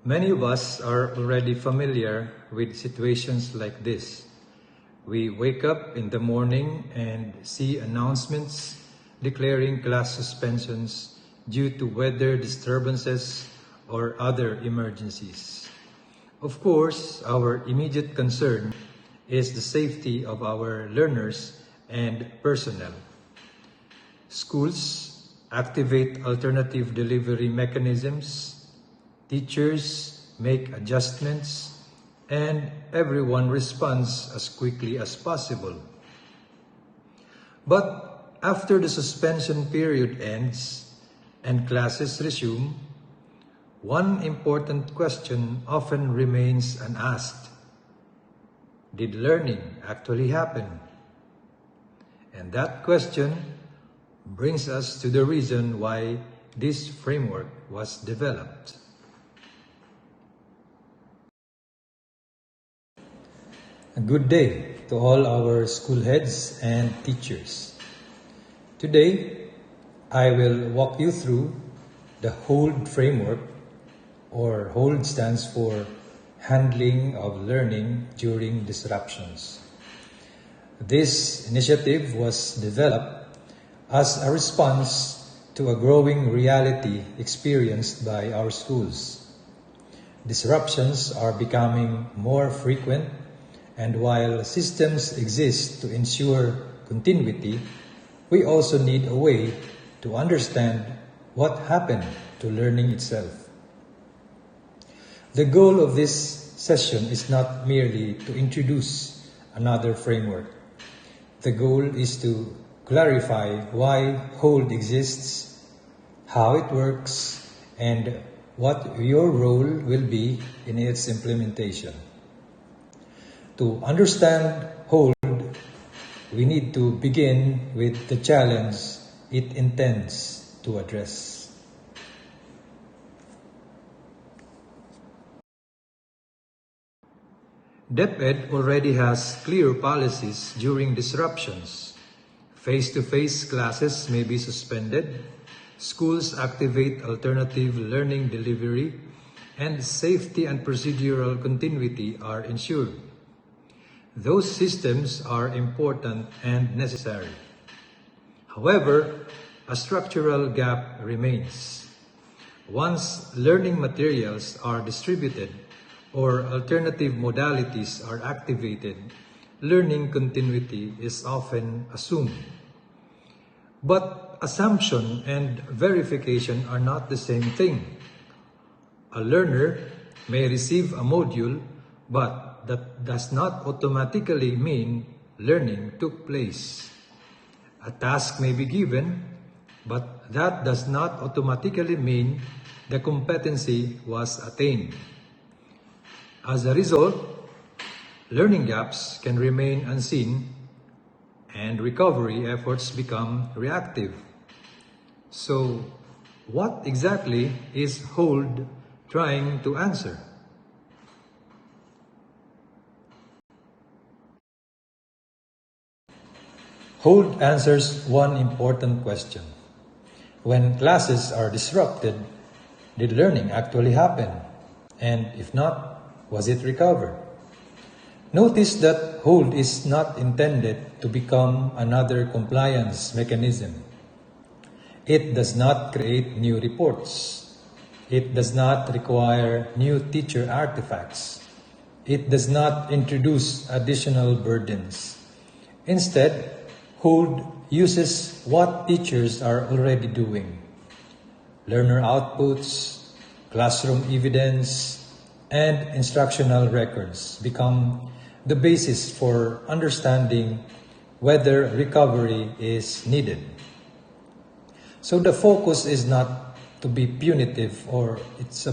Many of us are already familiar with situations like this. We wake up in the morning and see announcements declaring class suspensions due to weather disturbances or other emergencies. Of course, our immediate concern is the safety of our learners and personnel. Schools activate alternative delivery mechanisms. Teachers make adjustments, and everyone responds as quickly as possible. But after the suspension period ends and classes resume, one important question often remains unasked. Did learning actually happen? And that question brings us to the reason why this framework was developed. A good day to all our school heads and teachers. Today, I will walk you through the HOLD framework, or HOLD stands for Handling of Learning During Disruptions. This initiative was developed as a response to a growing reality experienced by our schools. Disruptions are becoming more frequent, and while systems exist to ensure continuity, we also need a way to understand what happened to learning itself. The goal of this session is not merely to introduce another framework. The goal is to clarify why HOLD exists, how it works, and what your role will be in its implementation. To understand HOLD, we need to begin with the challenge it intends to address. DepEd already has clear policies during disruptions. Face-to-face classes may be suspended, schools activate alternative learning delivery, and safety and procedural continuity are ensured. Those systems are important and necessary. However, a structural gap remains. Once learning materials are distributed or alternative modalities are activated, learning continuity is often assumed. But assumption and verification are not the same thing. A learner may receive a module, but that does not automatically mean learning took place. A task may be given, but that does not automatically mean the competency was attained. As a result, learning gaps can remain unseen and recovery efforts become reactive. So, what exactly is HOLD trying to answer? HOLD answers one important question. When classes are disrupted, did learning actually happen? And if not, was it recovered? Notice that HOLD is not intended to become another compliance mechanism. It does not create new reports. It does not require new teacher artifacts. It does not introduce additional burdens. Instead, HOLD uses what teachers are already doing. Learner outputs, classroom evidence, and instructional records become the basis for understanding whether recovery is needed. So the focus is not to be punitive, or it's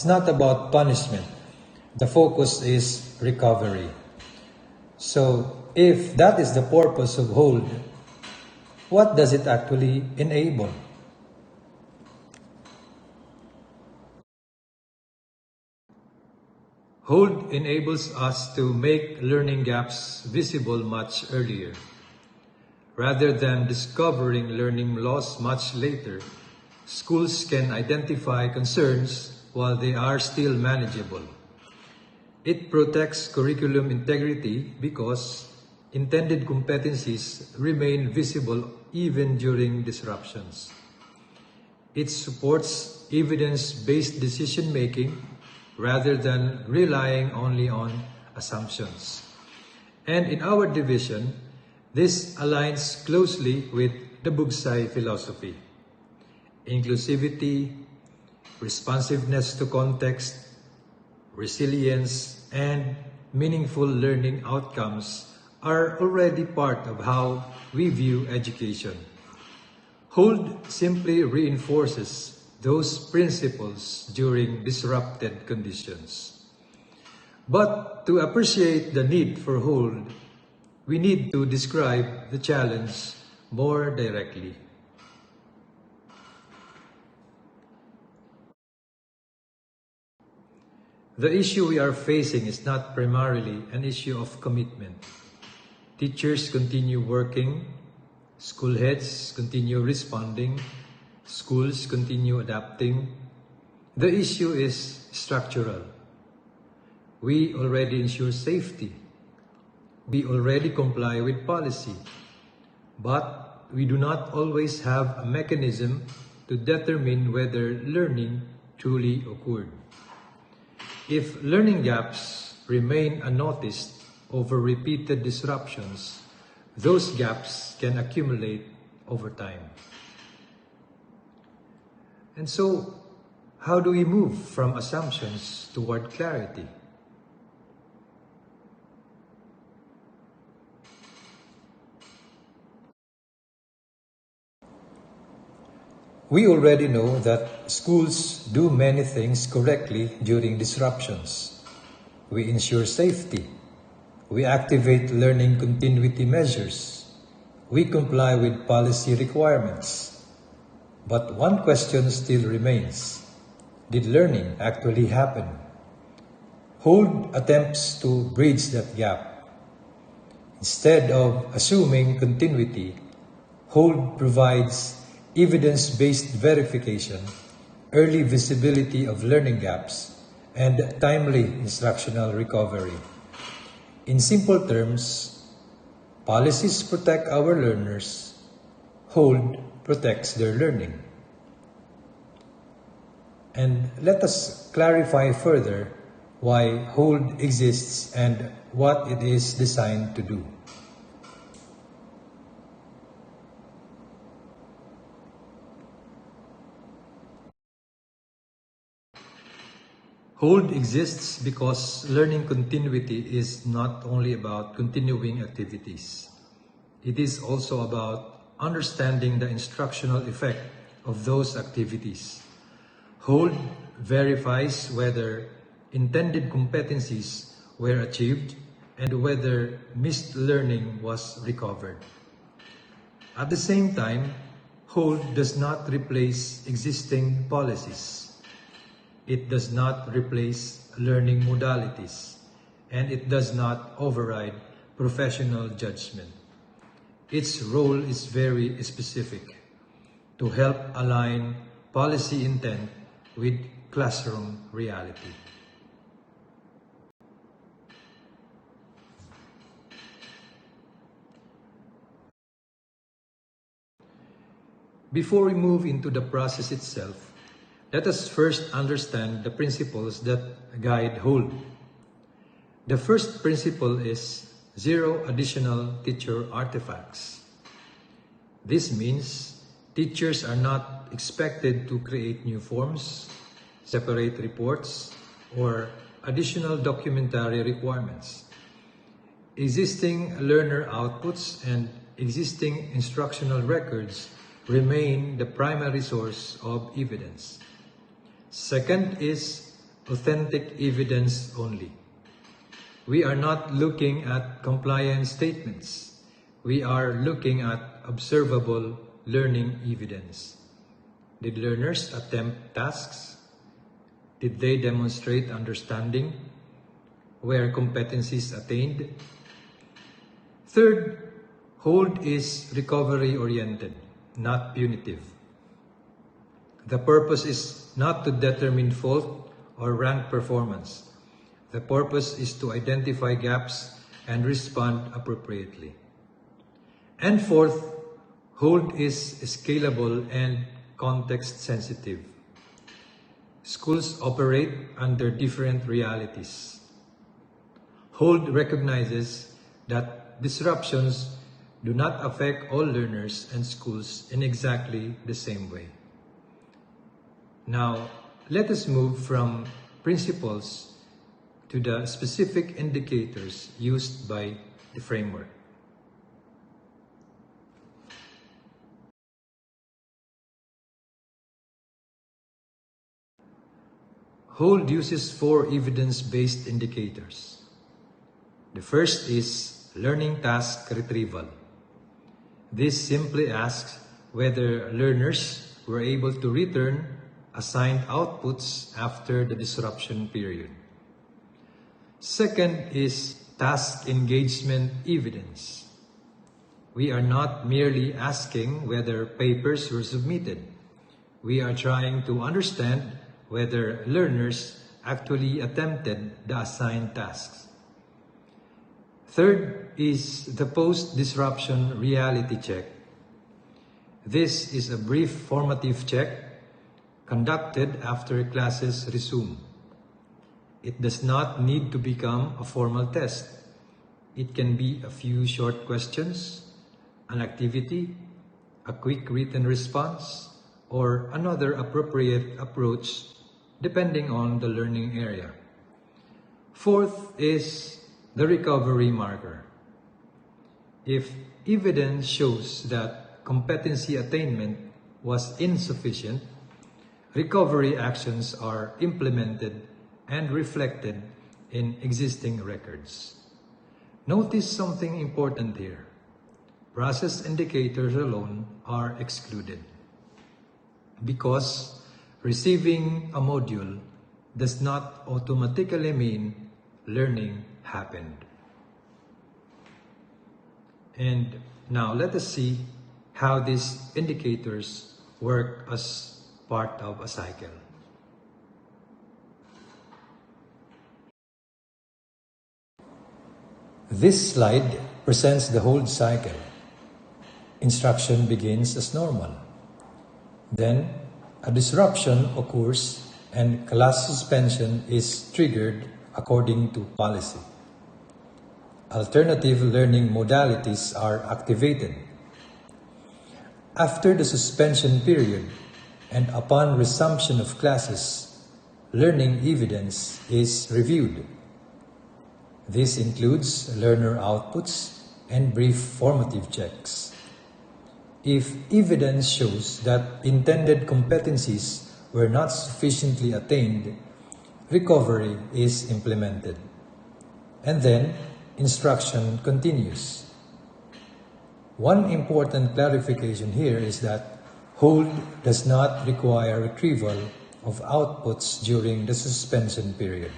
not about punishment. The focus is recovery. So if that is the purpose of HOLD, what does it actually enable? HOLD enables us to make learning gaps visible much earlier. Rather than discovering learning loss much later, schools can identify concerns while they are still manageable. It protects curriculum integrity because intended competencies remain visible even during disruptions. It supports evidence-based decision-making rather than relying only on assumptions. And in our division, this aligns closely with the Bugsay philosophy. Inclusivity, responsiveness to context, resilience, and meaningful learning outcomes are already part of how we view education. Hold simply reinforces those principles during disrupted conditions. But to appreciate the need for hold, we need to describe the challenge more directly. The issue we are facing is not primarily an issue of commitment. Teachers continue working, school heads continue responding, schools continue adapting. The issue is structural. We already ensure safety. We already comply with policy. But we do not always have a mechanism to determine whether learning truly occurred. If learning gaps remain unnoticed over repeated disruptions, those gaps can accumulate over time. And so, how do we move from assumptions toward clarity? We already know that schools do many things correctly during disruptions. We ensure safety. We activate learning continuity measures. We comply with policy requirements. But one question still remains. Did learning actually happen? Hold attempts to bridge that gap. Instead of assuming continuity, Hold provides evidence-based verification, early visibility of learning gaps, and timely instructional recovery. In simple terms, policies protect our learners, Hold protects their learning. And let us clarify further why Hold exists and what it is designed to do. Hold exists because learning continuity is not only about continuing activities. It is also about understanding the instructional effect of those activities. Hold verifies whether intended competencies were achieved and whether missed learning was recovered. At the same time, Hold does not replace existing policies. It does not replace learning modalities, and it does not override professional judgment. Its role is very specific: to help align policy intent with classroom reality. Before we move into the process itself, let us first understand the principles that guide Hold. The first principle is zero additional teacher artifacts. This means teachers are not expected to create new forms, separate reports, or additional documentary requirements. Existing learner outputs and existing instructional records remain the primary source of evidence. Second is authentic evidence only. We are not looking at compliance statements. We are looking at observable learning evidence. Did learners attempt tasks? Did they demonstrate understanding? Were competencies attained? Third, Hold is recovery-oriented, not punitive. The purpose is not to determine fault or rank performance. The purpose is to identify gaps and respond appropriately. And fourth, hold is scalable and context sensitive. Schools operate under different realities. Hold recognizes that disruptions do not affect all learners and schools in exactly the same way. Now, let us move from principles to the specific indicators used by the framework. Hold uses 4 evidence-based indicators. The first is learning task retrieval. This simply asks whether learners were able to return assigned outputs after the disruption period. Second is task engagement evidence. We are not merely asking whether papers were submitted. We are trying to understand whether learners actually attempted the assigned tasks. Third is the post-disruption reality check. This is a brief formative check conducted after classes resume. It does not need to become a formal test. It can be a few short questions, an activity, a quick written response, or another appropriate approach depending on the learning area. Fourth is the recovery marker. If evidence shows that competency attainment was insufficient, recovery actions are implemented and reflected in existing records. Notice something important here. Process indicators alone are excluded because receiving a module does not automatically mean learning happened. And now let us see how these indicators work as part of a cycle. This slide presents the hold cycle. Instruction begins as normal. Then, a disruption occurs and class suspension is triggered according to policy. Alternative learning modalities are activated. After the suspension period and upon resumption of classes, learning evidence is reviewed. This includes learner outputs and brief formative checks. If evidence shows that intended competencies were not sufficiently attained, recovery is implemented. And then, instruction continues. One important clarification here is that hold does not require retrieval of outputs during the suspension period.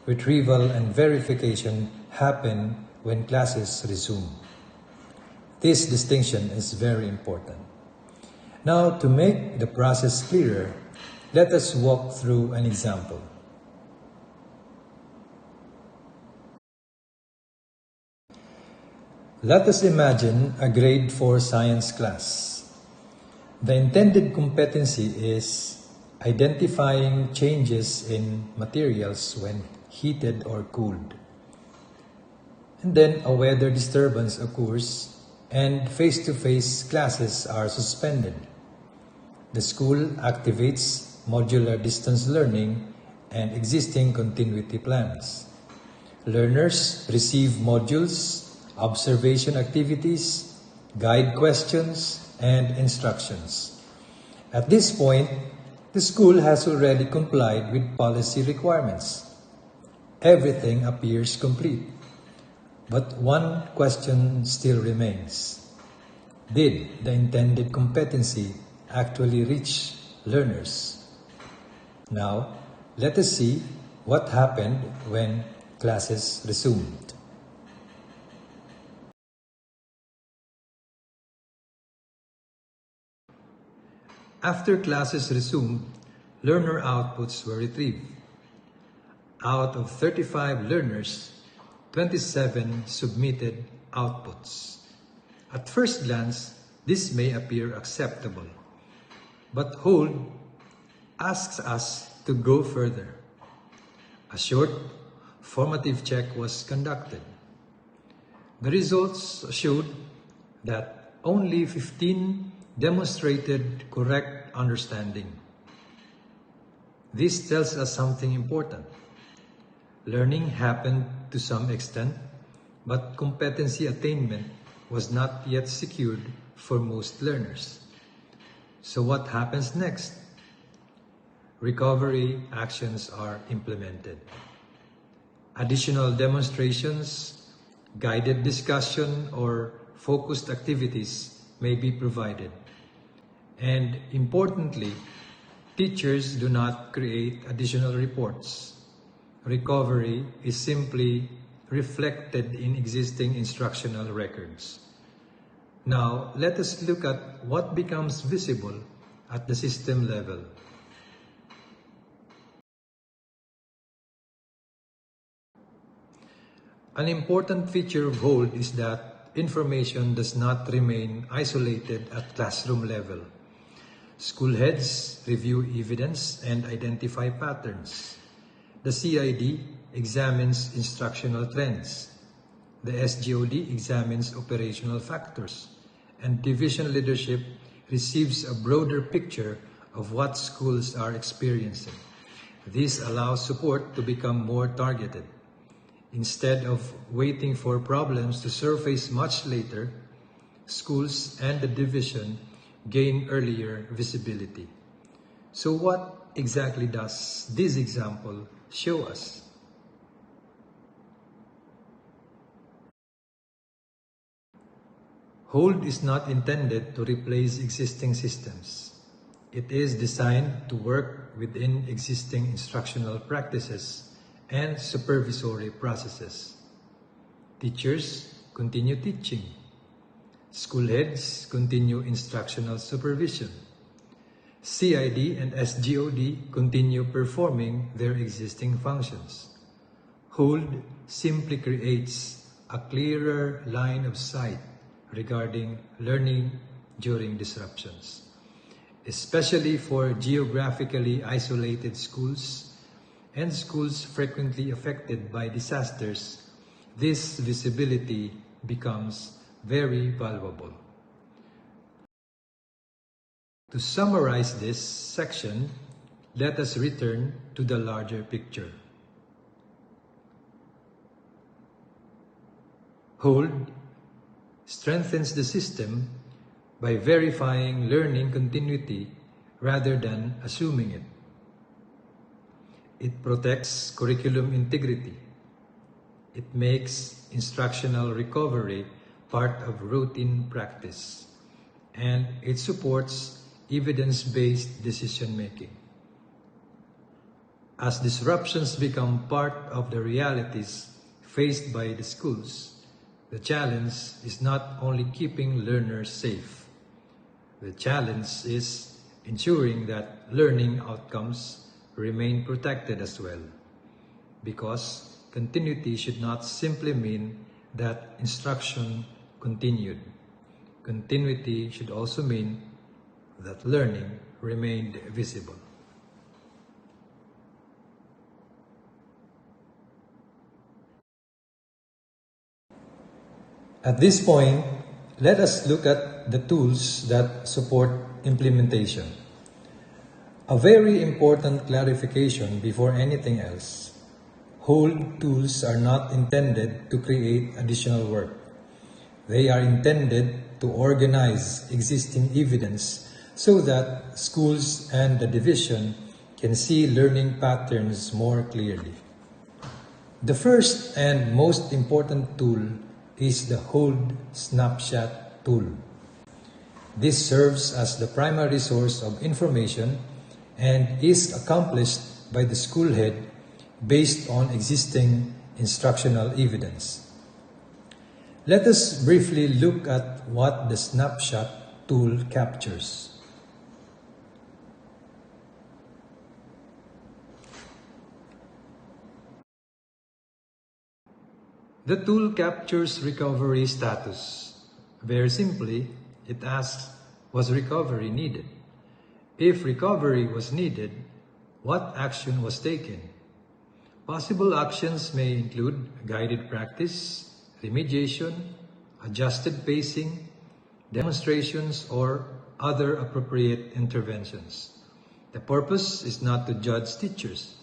Retrieval and verification happen when classes resume. This distinction is very important. Now, to make the process clearer, let us walk through an example. Let us imagine a grade 4 science class. The intended competency is identifying changes in materials when heated or cooled. And then a weather disturbance occurs and face-to-face classes are suspended. The school activates modular distance learning and existing continuity plans. Learners receive modules, observation activities, guide questions, and instructions. At this point, the school has already complied with policy requirements. Everything appears complete. But one question still remains. Did the intended competency actually reach learners? Now, let us see what happened when classes resumed. After classes resumed, learner outputs were retrieved. Out of 35 learners, 27 submitted outputs. At first glance, this may appear acceptable, but Hold asks us to go further. A short, formative check was conducted. The results showed that only 15 demonstrated correct understanding. This tells us something important. Learning happened to some extent, but competency attainment was not yet secured for most learners. So what happens next? Recovery actions are implemented. Additional demonstrations, guided discussion, or focused activities may be provided. And importantly, teachers do not create additional reports. Recovery is simply reflected in existing instructional records. Now, let us look at what becomes visible at the system level. An important feature of Hold is that information does not remain isolated at classroom level. School heads review evidence and identify patterns. The CID examines instructional trends. The SGOD examines operational factors. And division leadership receives a broader picture of what schools are experiencing. This allows support to become more targeted. Instead of waiting for problems to surface much later, schools and the division gain earlier visibility. So what exactly does this example show us? Hold is not intended to replace existing systems. It is designed to work within existing instructional practices and supervisory processes. Teachers continue teaching. School heads continue instructional supervision. CID and SGOD continue performing their existing functions. Hold simply creates a clearer line of sight regarding learning during disruptions. Especially for geographically isolated schools and schools frequently affected by disasters, this visibility becomes very valuable. To summarize this section, let us return to the larger picture. Hold strengthens the system by verifying learning continuity rather than assuming it. It protects curriculum integrity. It makes instructional recovery part of routine practice. And it supports evidence-based decision-making. As disruptions become part of the realities faced by the schools, the challenge is not only keeping learners safe. The challenge is ensuring that learning outcomes remain protected as well. Because continuity should not simply mean that instruction continued. Continuity should also mean that learning remained visible. At this point, let us look at the tools that support implementation. A very important clarification before anything else. Hold tools are not intended to create additional work. They are intended to organize existing evidence so that schools and the division can see learning patterns more clearly. The first and most important tool is the Hold Snapshot tool. This serves as the primary source of information and is accomplished by the school head based on existing instructional evidence. Let us briefly look at what the Snapshot tool captures. The tool captures recovery status. Very simply, it asks, was recovery needed? If recovery was needed, what action was taken? Possible actions may include guided practice, remediation, adjusted pacing, demonstrations, or other appropriate interventions. The purpose is not to judge teachers.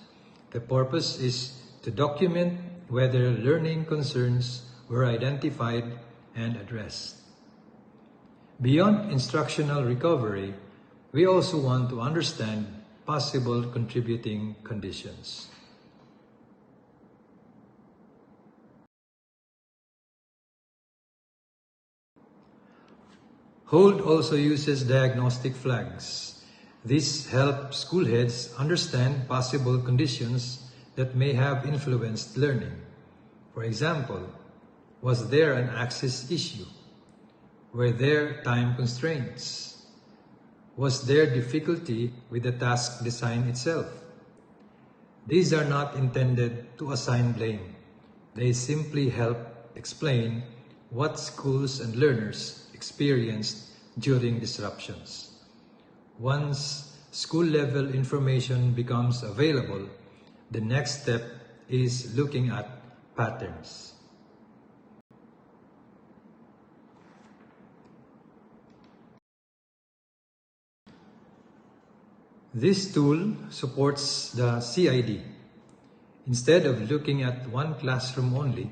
The purpose is to document whether learning concerns were identified and addressed. Beyond instructional recovery, we also want to understand possible contributing conditions. HOLD also uses diagnostic flags. This helps school heads understand possible conditions that may have influenced learning. For example, was there an access issue? Were there time constraints? Was there difficulty with the task design itself? These are not intended to assign blame. They simply help explain what schools and learners experienced during disruptions. Once school-level information becomes available, the next step is looking at patterns. This tool supports the CID. Instead of looking at one classroom only,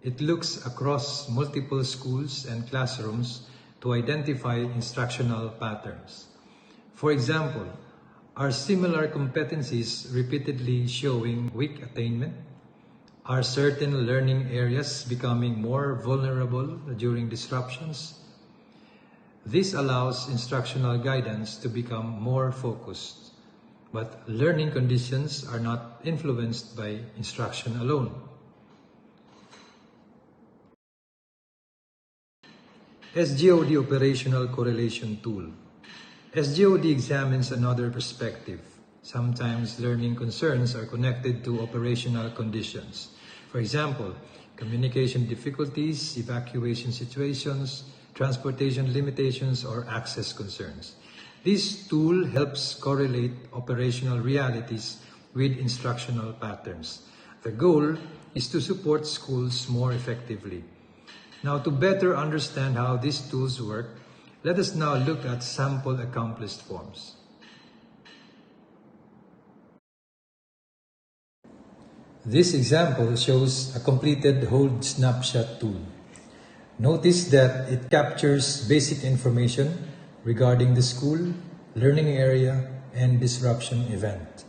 it looks across multiple schools and classrooms to identify instructional patterns. For example, are similar competencies repeatedly showing weak attainment? Are certain learning areas becoming more vulnerable during disruptions? This allows instructional guidance to become more focused, but learning conditions are not influenced by instruction alone. SGOD Operational Correlation Tool. SGOD examines another perspective. Sometimes learning concerns are connected to operational conditions. For example, communication difficulties, evacuation situations, transportation limitations, or access concerns. This tool helps correlate operational realities with instructional patterns. The goal is to support schools more effectively. Now, to better understand how these tools work, let us now look at sample accomplished forms. This example shows a completed hold snapshot tool. Notice that it captures basic information regarding the school, learning area, and disruption event.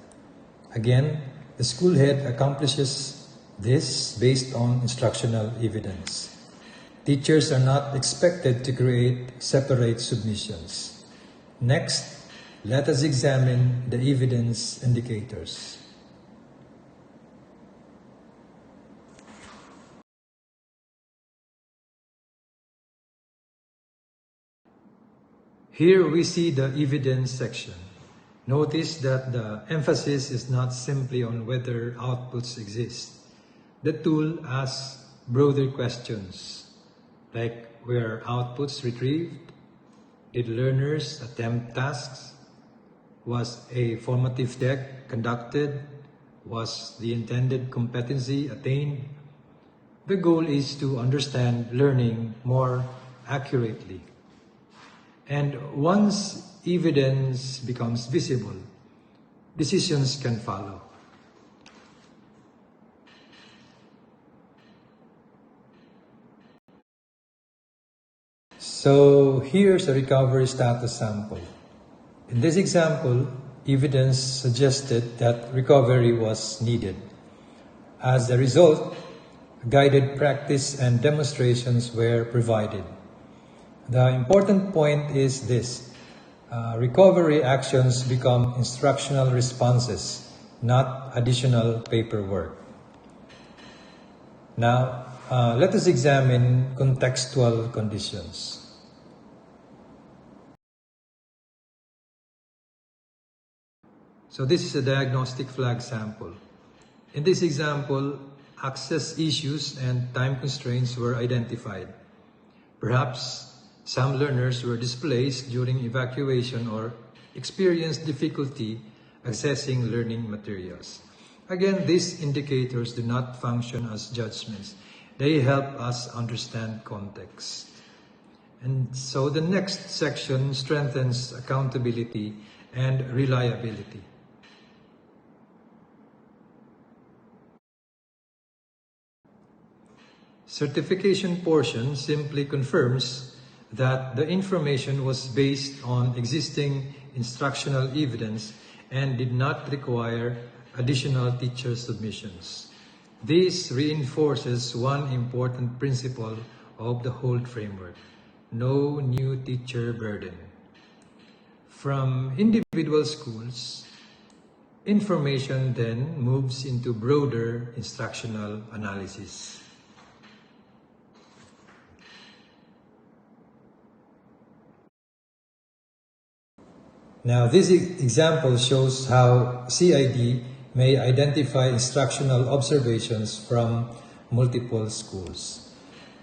Again, the school head accomplishes this based on instructional evidence. Teachers are not expected to create separate submissions. Next, let us examine the evidence indicators. Here we see the evidence section. Notice that the emphasis is not simply on whether outputs exist. The tool asks broader questions, like were outputs retrieved? Did learners attempt tasks? Was a formative check conducted? Was the intended competency attained? The goal is to understand learning more accurately. And once evidence becomes visible, decisions can follow. So here's a recovery status sample. In this example, evidence suggested that recovery was needed. As a result, guided practice and demonstrations were provided. The important point is this: recovery actions become instructional responses, not additional paperwork. Now, let us examine contextual conditions. So this is a diagnostic flag sample. In this example, access issues and time constraints were identified. Perhaps some learners were displaced during evacuation or experienced difficulty accessing learning materials. Again, these indicators do not function as judgments. They help us understand context. And so the next section strengthens accountability and reliability. Certification portion simply confirms that the information was based on existing instructional evidence and did not require additional teacher submissions. This reinforces one important principle of the whole framework: no new teacher burden. From individual schools, information then moves into broader instructional analysis. Now, this example shows how CID may identify instructional observations from multiple schools.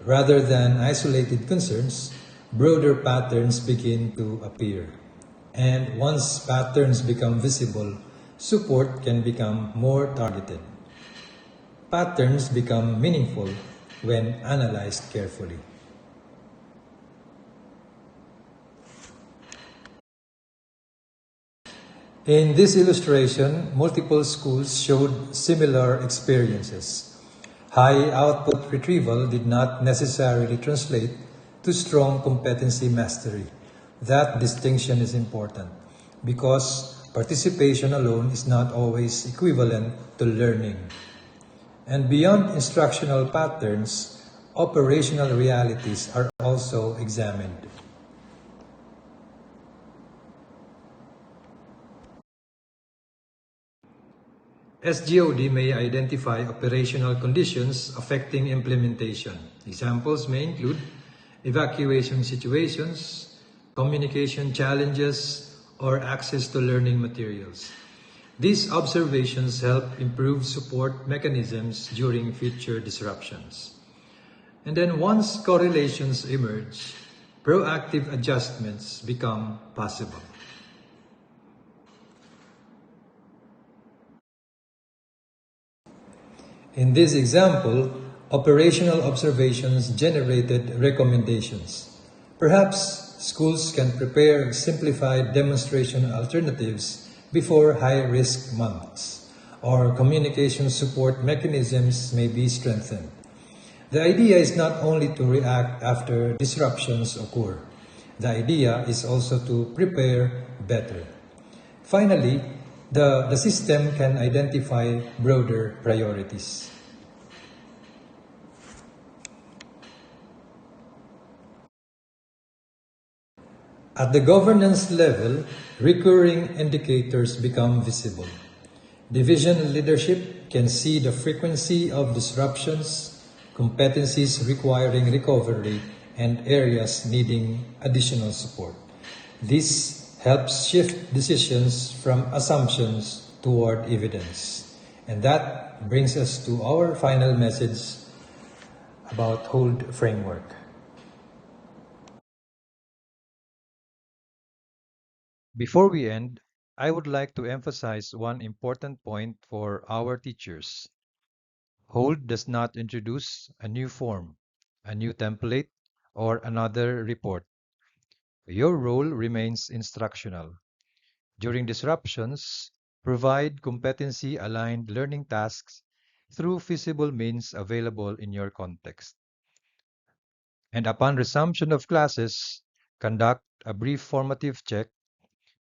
Rather than isolated concerns, broader patterns begin to appear. And once patterns become visible, support can become more targeted. Patterns become meaningful when analyzed carefully. In this illustration, multiple schools showed similar experiences. High output retrieval did not necessarily translate to strong competency mastery. That distinction is important because participation alone is not always equivalent to learning. And beyond instructional patterns, operational realities are also examined. SGOD may identify operational conditions affecting implementation. Examples may include evacuation situations, communication challenges, or access to learning materials. These observations help improve support mechanisms during future disruptions. And then once correlations emerge, proactive adjustments become possible. In this example, operational observations generated recommendations. Perhaps schools can prepare simplified demonstration alternatives before high-risk months, or communication support mechanisms may be strengthened. The idea is not only to react after disruptions occur. The idea is also to prepare better. Finally, the system can identify broader priorities. At the governance level, recurring indicators become visible. Division leadership can see the frequency of disruptions, competencies requiring recovery, and areas needing additional support. This helps shift decisions from assumptions toward evidence. And that brings us to our final message about hold framework. Before we end, I would like to emphasize one important point for our teachers. Hold does not introduce a new form, a new template, or another report. Your role remains instructional. During disruptions, provide competency-aligned learning tasks through feasible means available in your context. And upon resumption of classes, conduct a brief formative check,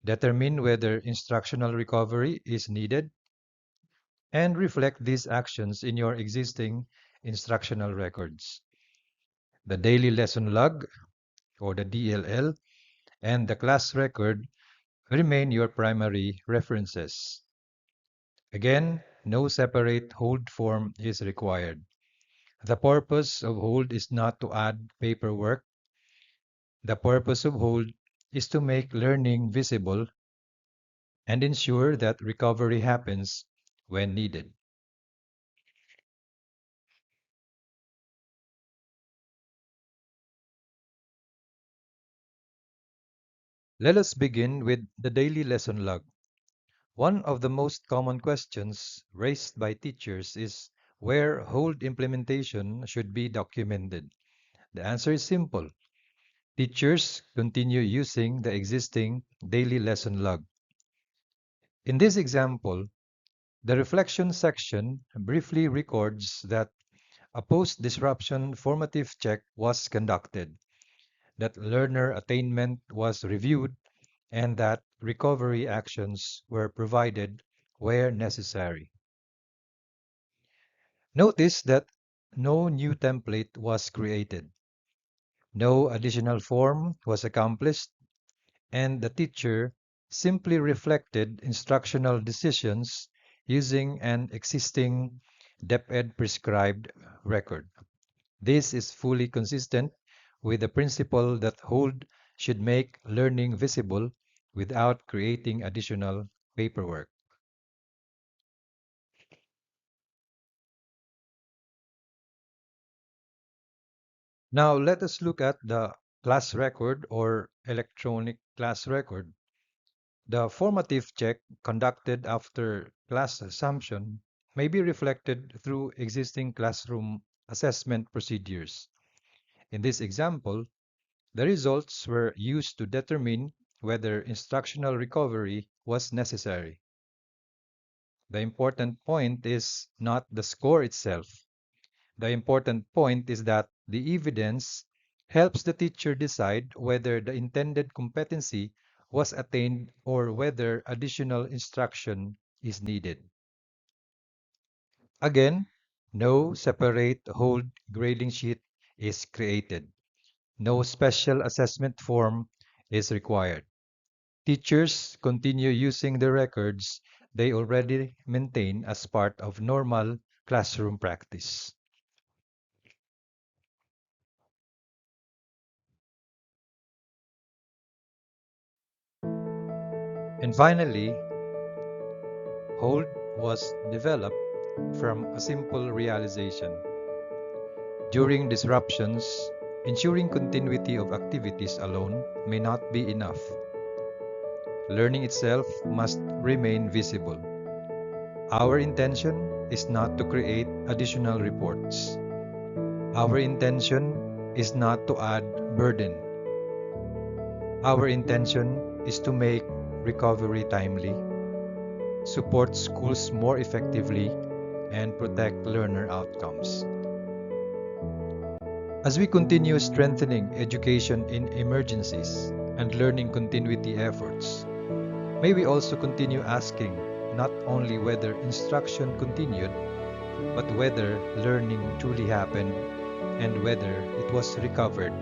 determine whether instructional recovery is needed, and reflect these actions in your existing instructional records. The daily lesson log, or the DLL, and the class record remain your primary references. Again, no separate hold form is required. The purpose of hold is not to add paperwork. The purpose of hold is to make learning visible and ensure that recovery happens when needed. Let us begin with the daily lesson log. One of the most common questions raised by teachers is where hold implementation should be documented. The answer is simple. Teachers continue using the existing daily lesson log. In this example, the reflection section briefly records that a post-disruption formative check was conducted, that learner attainment was reviewed, and that recovery actions were provided where necessary. Notice that no new template was created, no additional form was accomplished, and the teacher simply reflected instructional decisions using an existing DepEd prescribed record. This is fully consistent with the principle that hold should make learning visible without creating additional paperwork. Now let us look at the class record or electronic class record. The formative check conducted after class assumption may be reflected through existing classroom assessment procedures. In this example, the results were used to determine whether instructional recovery was necessary. The important point is not the score itself. The important point is that the evidence helps the teacher decide whether the intended competency was attained or whether additional instruction is needed. Again, no separate hold grading sheet is created. No special assessment form is required. Teachers continue using the records they already maintain as part of normal classroom practice. And finally, hold was developed from a simple realization. During disruptions, ensuring continuity of activities alone may not be enough. Learning itself must remain visible. Our intention is not to create additional reports. Our intention is not to add burden. Our intention is to make recovery timely, support schools more effectively, and protect learner outcomes. As we continue strengthening education in emergencies and learning continuity efforts, may we also continue asking not only whether instruction continued, but whether learning truly happened and whether it was recovered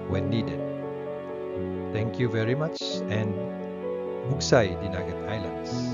when needed. Thank you very much and Bugsay, Dinagat Islands.